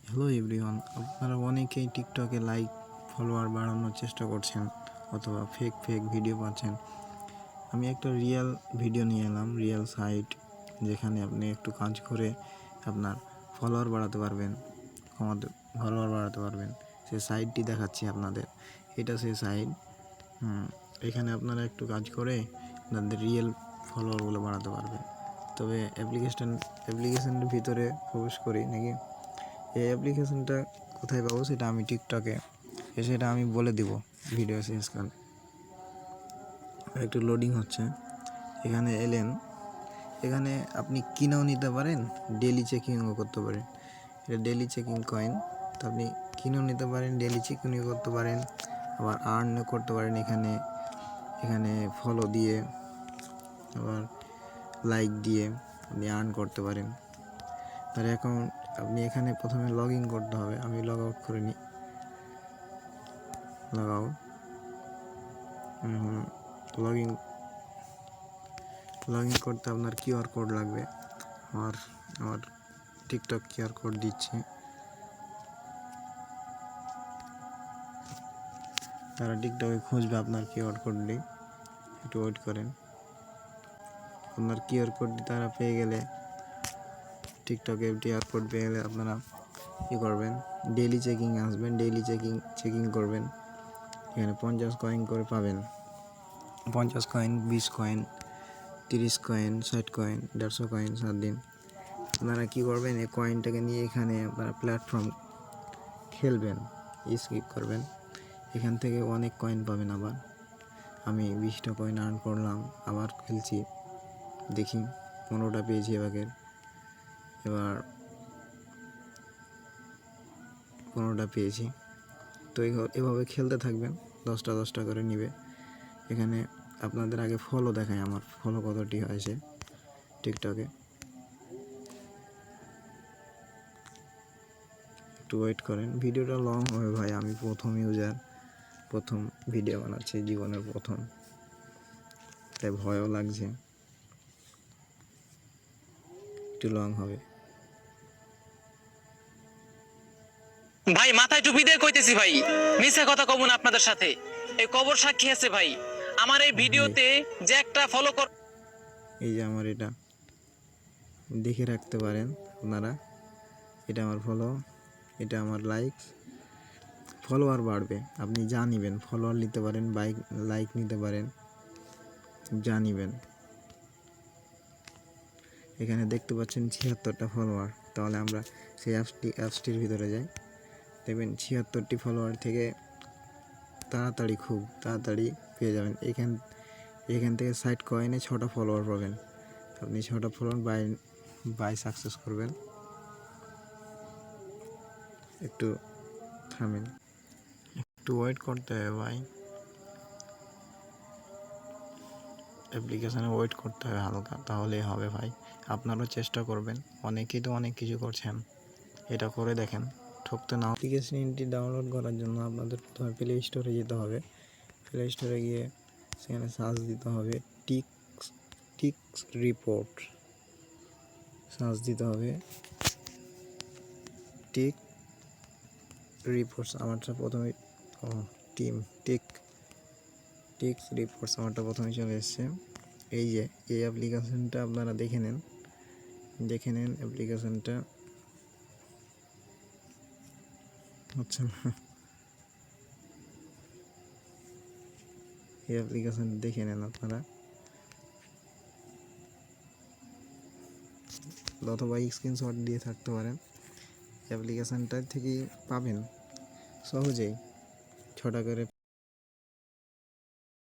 Hello everyone, আপনারা অনেকেই টিকটকে লাইক ফলোয়ার বাড়ানোর চেষ্টা করছেন অথবা ফেক ভিডিও পাচ্ছেন। আমি একটা রিয়েল ভিডিও নিয়ে এলাম, রিয়েল সাইট, যেখানে আপনি একটু কাজ করে আপনার ফলোয়ার বাড়াতে পারবেন, ফলোয়ার বাড়াতে পারবেন। সেই সাইটটি দেখাচ্ছি আপনাদের। এটা সেই সাইট। এখানে আপনারা একটু কাজ করে আপনাদের রিয়েল ফলোয়ারগুলো বাড়াতে পারবেন। তবে অ্যাপ্লিকেশনের ভিতরে প্রবেশ করি নাকি, এই অ্যাপ্লিকেশনটা কোথায় পাবো সেটা আমি টিকটকে সেটা আমি বলে দিব ভিডিও শেষকালে। একটু লোডিং হচ্ছে। এখানে এলেন, এখানে আপনি কিনেও নিতে পারেন, ডেলি চেকিংও করতে পারেন। এটা ডেলি চেকিং কয়েন, তো আপনি কিনেও নিতে পারেন, ডেলি চেকিংও করতে পারেন, আবার আর্নও করতে পারেন। এখানে ফলো দিয়ে আবার লাইক দিয়ে আপনি আর্ন করতে পারেন। তার অ্যাকাউন্ট আপনি এখানে প্রথমে লগ ইন করতে হবে। আমি লগ আউট করে নিই। লগ আউট, লগ ইন করতে আপনার কিউআর কোড লাগবে। আমার টিকটক কিউআর কোড দিচ্ছি। তারা টিকটকে খুঁজবে আপনার কিউআর কোডটি, একটু ওয়েট করেন। আপনার কিউআর কোডটি তারা পেয়ে গেলে, টিকটকে কিউআর কোড পেয়ে গেলে আপনারা কী করবেন, ডেইলি চেকিং আসবেন, ডেইলি চেকিং করবেন। এখানে 50 কয়েন করে পাবেন। 50 coin, 20 coin, 30 coin, 60 coin, 150 coin 7 দিন। আপনারা কী করবেন, এই কয়েনটাকে নিয়ে এখানে আপনারা প্ল্যাটফর্ম খেলবেন, স্কিপ করবেন। এখান থেকে অনেক কয়েন পাবেন। আবার আমি 20টা কয়েন আর্ন করলাম, আবার খেলছি, দেখি 15টা পেয়েছি। এবার 15টা পেয়েছি। তো এভাবে খেলতে থাকবেন, 10টা করে নিবে। এখানে আপনাদের আগে ফলো দেখায়, আমার ফলো কতটি হয়েছে টিকটকে। একটু ওয়েট করেন, ভিডিওটা লং হবে ভাই। আমি প্রথম ভিডিও বানাচ্ছি, জীবনের প্রথম, তাই ভয়ও লাগছে, একটু লং হবে। ভাই মাথায় টুপি দিয়ে কইতেছি ভাই, মিছা কথা কব না আপনাদের সাথে। এই কবর সাক্ষী আছে ভাই আমার এই ভিডিওতে, যে একটা ফলো কর। এই যে আমার এটা দেখে রাখতে পারেন আপনারা, এটা আমার ফলো, এটা আমার লাইকস। ফলোয়ার বাড়বে, আপনি যা নিবেন, ফলোয়ার নিতে পারেন, লাইক নিতে পারেন, যা নিবেন। এখানে দেখতে পাচ্ছেন 76টা ফলোয়ার। তাহলে আমরা সেই অ্যাপসটির ভিতরে যাই, দেখবেন 76টি ফলোয়ার থেকে খুব তাড়াতাড়ি পেয়ে যাবেন। এখান থেকে 60 কয়েনে 6টা ফলোয়ার পাবেন। আপনি 6টা ফলোয়ার বাই সাকসেস করবেন। একটু থামেন, একটু ওয়েট করতে হবে ভাই, অ্যাপ্লিকেশানে ওয়েট করতে হবে হালকা, তাহলেই হবে ভাই। আপনারাও চেষ্টা করবেন, অনেকেই তো অনেক কিছু করছেন, এটা করে দেখেন, ঠকতে না। অ্যাপ্লিকেশনটি ডাউনলোড করার জন্য আপনাদের প্রথমে প্লে স্টোরে যেতে হবে। প্লে স্টোরে গিয়ে সেখানে সার্চ দিতে হবে টিক্স রিপোর্ট, সার্চ দিতে হবে টিক রিপোর্টস। আমারটা প্রথমে টিক্স রিপোর্টস আমারটা প্রথমে চলে এসছে। এই অ্যাপ্লিকেশনটা আপনারা দেখে নেন অ্যাপ্লিকেশনটা হচ্ছে না। এই অ্যাপ্লিকেশন দেখে নেন আপনারা, অথবা স্ক্রিনশট দিয়ে থাকতে পারেন। অ্যাপ্লিকেশনটা থেকেই পাবেন সহজেই 6টা করে